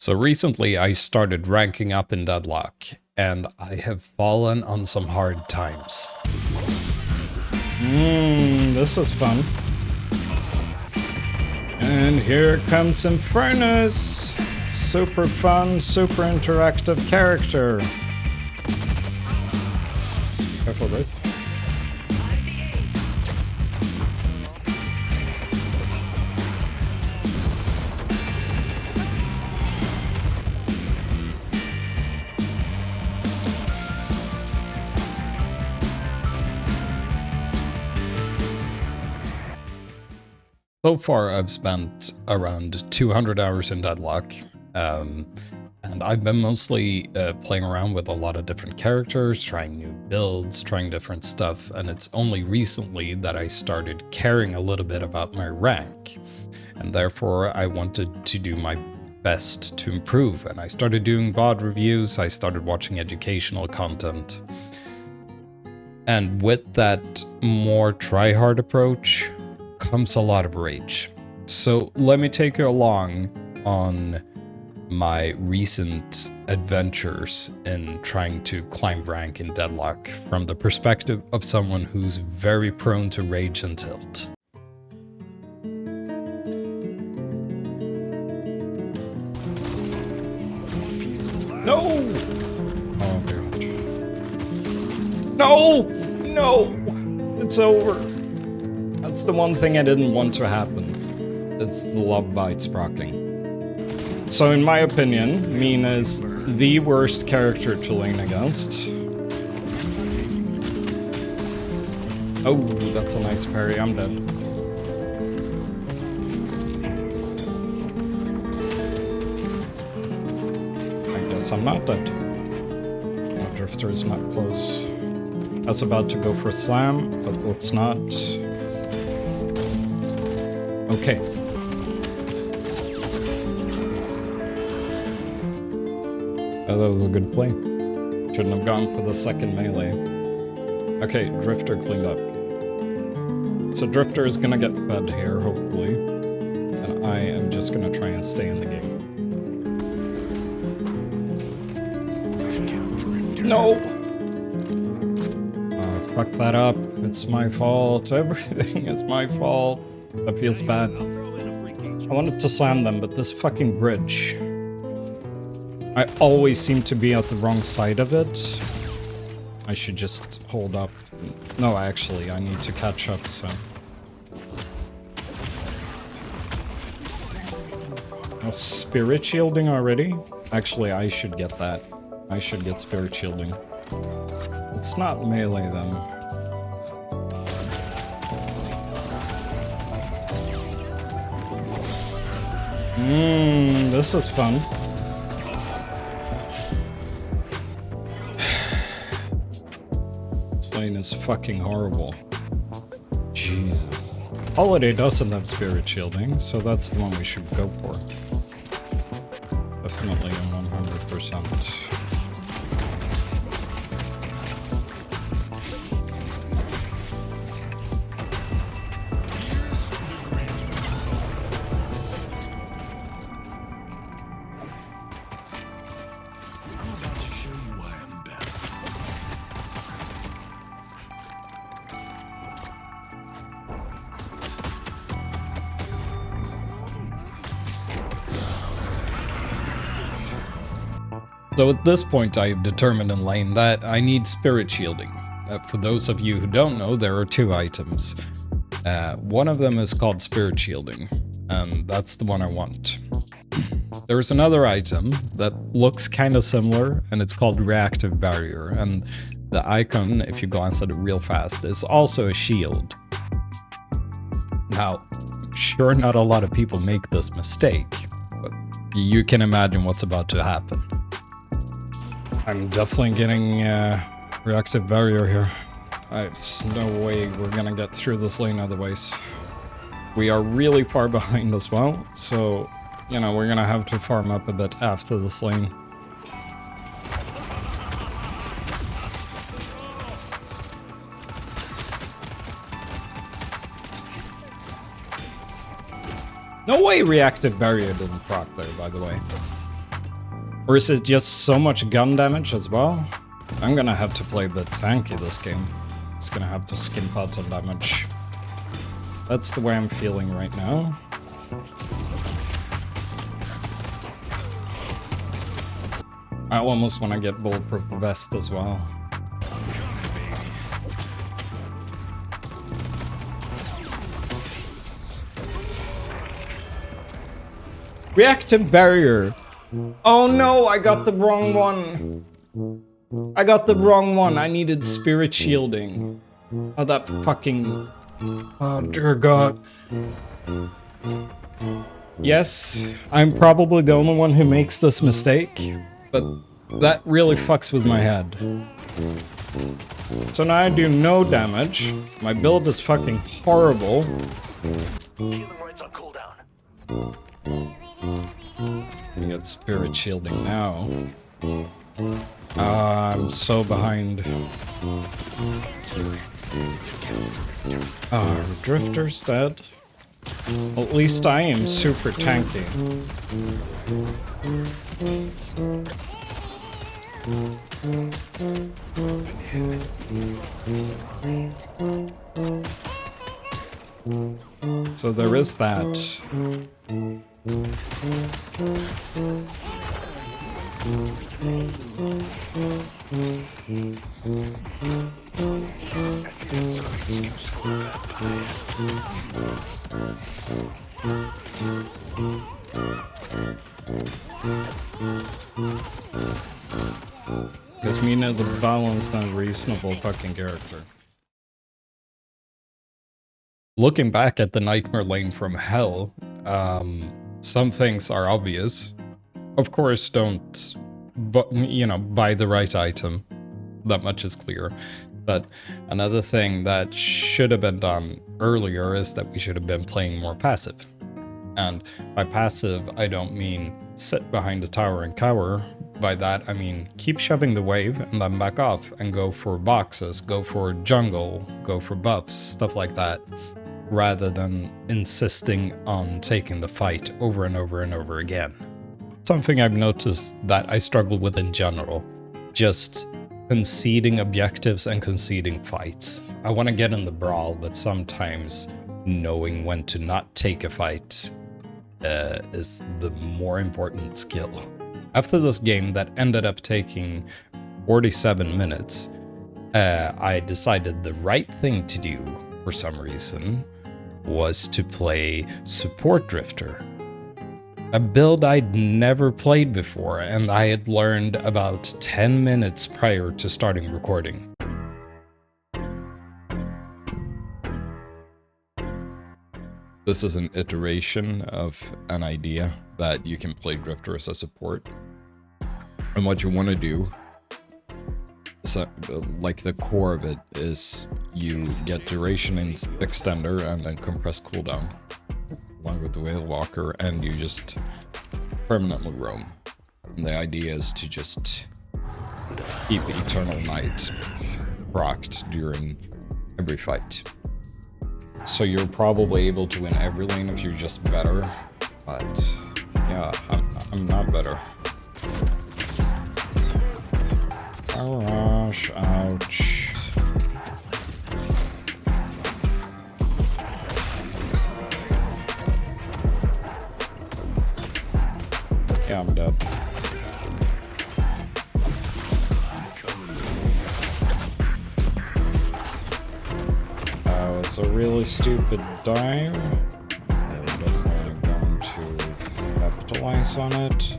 So recently I started ranking up in Deadlock, and I have fallen on some hard times. This is fun. And here comes Infernus! Super fun, super interactive character. Careful, right? So far I've spent around 200 hours in Deadlock, and I've been mostly playing around with a lot of different characters, trying new builds, trying different stuff, and it's only recently that I started caring a little bit about my rank, and therefore I wanted to do my best to improve, and I started doing VOD reviews, I started watching educational content, and with that more try-hard approach comes a lot of rage. So let me take you along on my recent adventures in trying to climb rank in Deadlock from the perspective of someone who's very prone to rage and tilt. No! Oh god. No! No! It's over. That's the one thing I didn't want to happen. It's the love bites proccing. So in my opinion, Mina is the worst character to lane against. Oh, that's a nice parry. I'm dead. I guess I'm not dead. My Drifter is not close. I was about to go for a slam, but let's not. Okay. Oh, that was a good play. Shouldn't have gone for the second melee. Okay, Drifter cleaned up. So Drifter is gonna get fed here, hopefully. And I am just gonna try and stay in the game. No! Fuck that up. It's my fault. Everything is my fault. That feels bad. I wanted to slam them, but this fucking bridge. I always seem to be at the wrong side of it. I should just hold up. No, actually, I need to catch up, so. Oh, spirit shielding already? Actually, I should get that. I should get spirit shielding. It's not melee, then. This is fun. This lane is fucking horrible. Jesus. Holiday doesn't have spirit shielding, so that's the one we should go for. Definitely 100%. So at this point I have determined in lane that I need spirit shielding. For those of you who don't know, there are two items. One of them is called spirit shielding, and that's the one I want. There's another item that looks kind of similar, and it's called reactive barrier, and the icon, if you glance at it real fast, is also a shield. Now, I'm sure not a lot of people make this mistake, but you can imagine what's about to happen. I'm definitely getting reactive barrier here. There's no way we're gonna get through this lane otherwise. We are really far behind as well, so, you know, we're gonna have to farm up a bit after this lane. No way reactive barrier didn't proc there, by the way. Or is it just so much gun damage as well? I'm gonna have to play a bit tanky this game. Just gonna have to skimp out on damage. That's the way I'm feeling right now. I almost want to get bulletproof vest as well. Reactive barrier. Oh no, I got the wrong one. I got the wrong one. I needed spirit shielding. Oh, that fucking... Oh, dear God. Yes, I'm probably the only one who makes this mistake, but that really fucks with my head. So now I do no damage. My build is fucking horrible. I get spirit shielding now. I'm so behind. Drifter's dead. Well, at least I am super tanky. So there is that. Because Mina is a balanced and reasonable fucking character. Looking back at the Nightmare Lane from Hell, some things are obvious. Of course, don't, buy the right item. That much is clear. But another thing that should have been done earlier is that we should have been playing more passive. And by passive, I don't mean sit behind a tower and cower. By that, I mean keep shoving the wave and then back off and go for boxes, go for jungle, go for buffs, stuff like that, rather than insisting on taking the fight over and over and over again. Something I've noticed that I struggle with in general, just conceding objectives and conceding fights. I want to get in the brawl, but sometimes knowing when to not take a fight is the more important skill. After this game that ended up taking 47 minutes, I decided the right thing to do, for some reason, was to play Support Drifter. A build I'd never played before, and I had learned about 10 minutes prior to starting recording. This is an iteration of an idea that you can play Drifter as a support. And what you want to do, so, like the core of it, is you get duration extender and then compressed cooldown, along with the Whale Walker, and you just permanently roam. And the idea is to just keep Eternal Night procced during every fight. So you're probably able to win every lane if you're just better, but yeah, I'm not better. Gosh, ouch. Yeah, I'm dead. It's a really stupid dive. I'm definitely going to capitalize on it.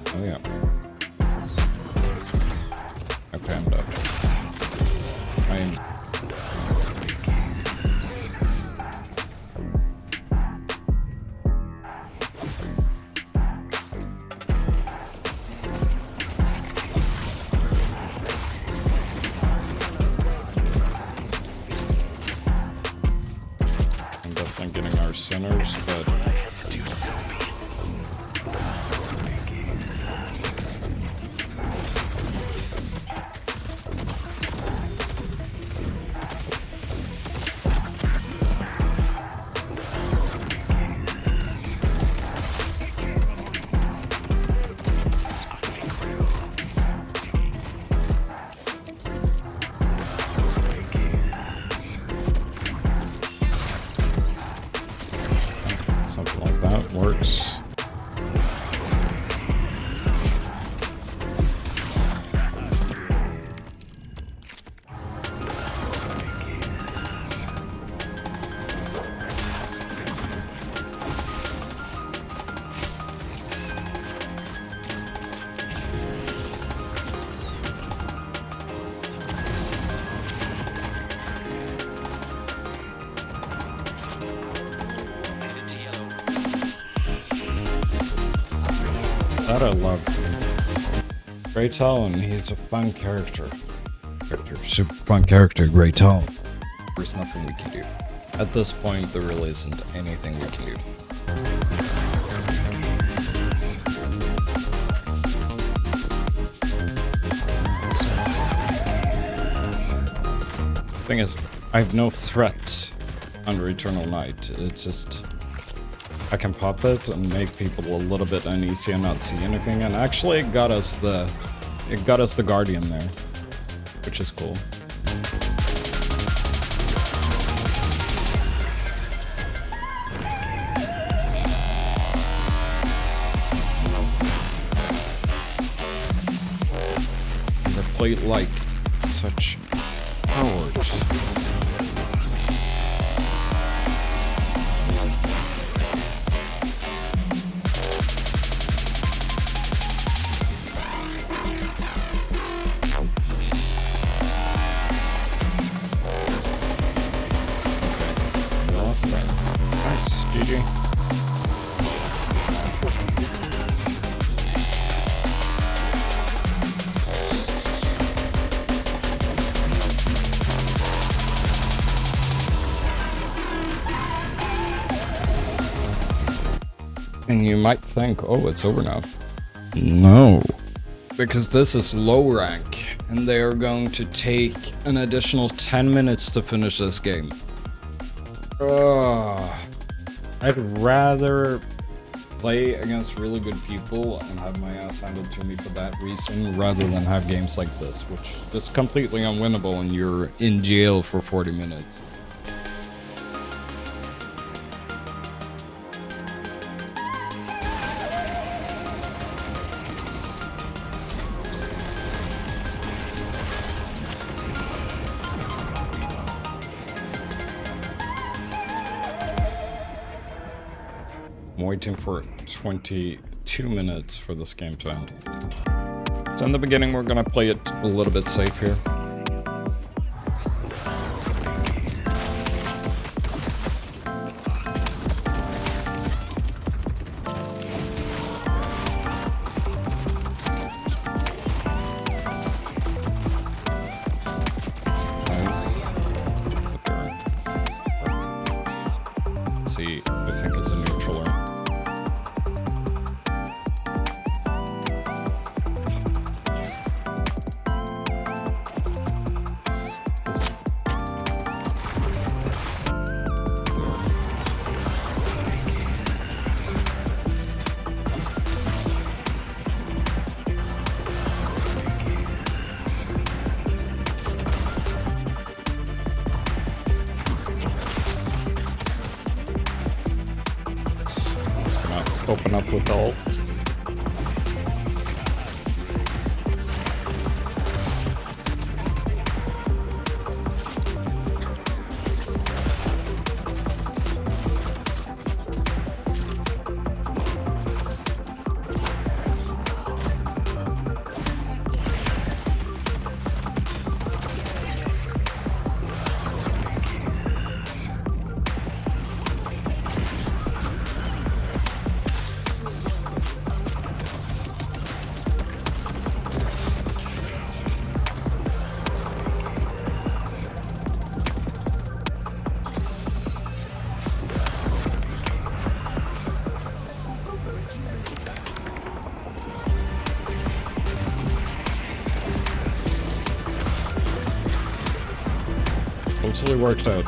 Oh yeah. Okay, I'm dead. I'm definitely getting our sinners, but what I love. Great Talon, he's a fun character. Super fun character, Great Talon. There's nothing we can do. At this point, there really isn't anything we can do. Thing is, I have no threat under Eternal Night. It's just I can pop it and make people a little bit uneasy and not see anything. And actually, it got us the Guardian there, which is cool. And they played like such cowards. Lost that. Nice, GG. And you might think, oh, it's over now. No. Because this is low rank, and they are going to take an additional 10 minutes to finish this game. I'd rather play against really good people and have my ass handed to me for that reason, rather than have games like this, which is completely unwinnable and you're in jail for 40 minutes. I'm waiting for 22 minutes for this game to end. So in the beginning, we're gonna play it a little bit safe here. Nice. Let's see, I think it's a neutraler. Open up with ult. Totally worked out.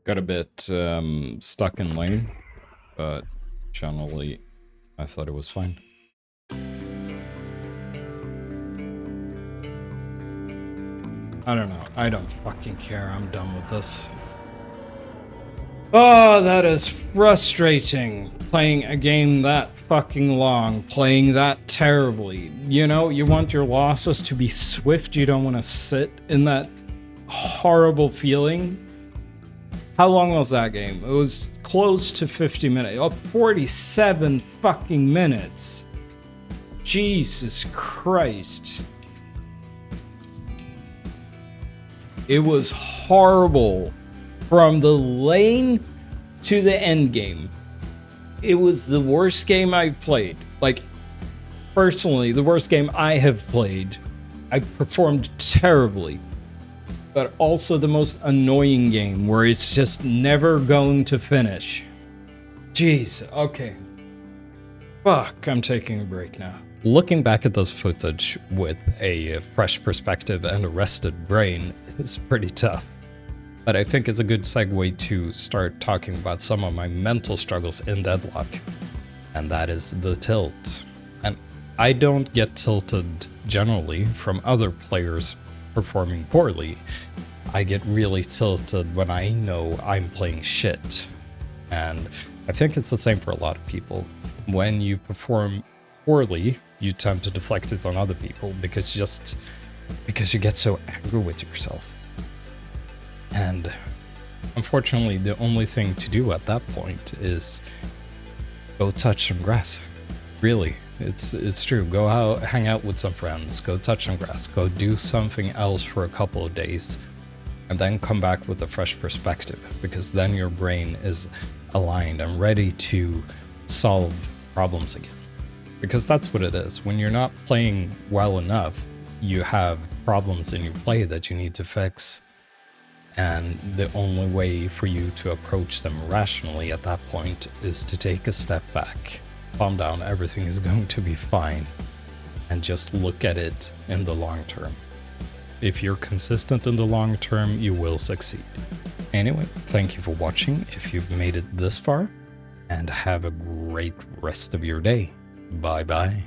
Got a bit stuck in lane, but generally I thought it was fine. I don't know. I don't fucking care. I'm done with this. Oh, that is frustrating. Playing a game that fucking long, playing that terribly. You know, you want your losses to be swift. You don't want to sit in that horrible feeling. How long was that game? It was close to 50 minutes. Oh, 47 fucking minutes. Jesus Christ. It was horrible. From the lane to the end game. It was the worst game I've played. Like, personally, the worst game I have played. I performed terribly. But also the most annoying game where it's just never going to finish. Jeez, okay. Fuck, I'm taking a break now. Looking back at those footage with a fresh perspective and a rested brain is pretty tough. But I think it's a good segue to start talking about some of my mental struggles in Deadlock. And that is the tilt. And I don't get tilted generally from other players performing poorly. I get really tilted when I know I'm playing shit. And I think it's the same for a lot of people. When you perform poorly, you tend to deflect it on other people because you get so angry with yourself. And unfortunately, the only thing to do at that point is go touch some grass. Really, it's true. Go out, hang out with some friends, go touch some grass, go do something else for a couple of days, and then come back with a fresh perspective, because then your brain is aligned and ready to solve problems again. Because that's what it is. When you're not playing well enough, you have problems in your play that you need to fix. And the only way for you to approach them rationally at that point is to take a step back, calm down, everything is going to be fine, and just look at it in the long term. If you're consistent in the long term, you will succeed. Anyway, thank you for watching if you've made it this far, and have a great rest of your day. Bye bye.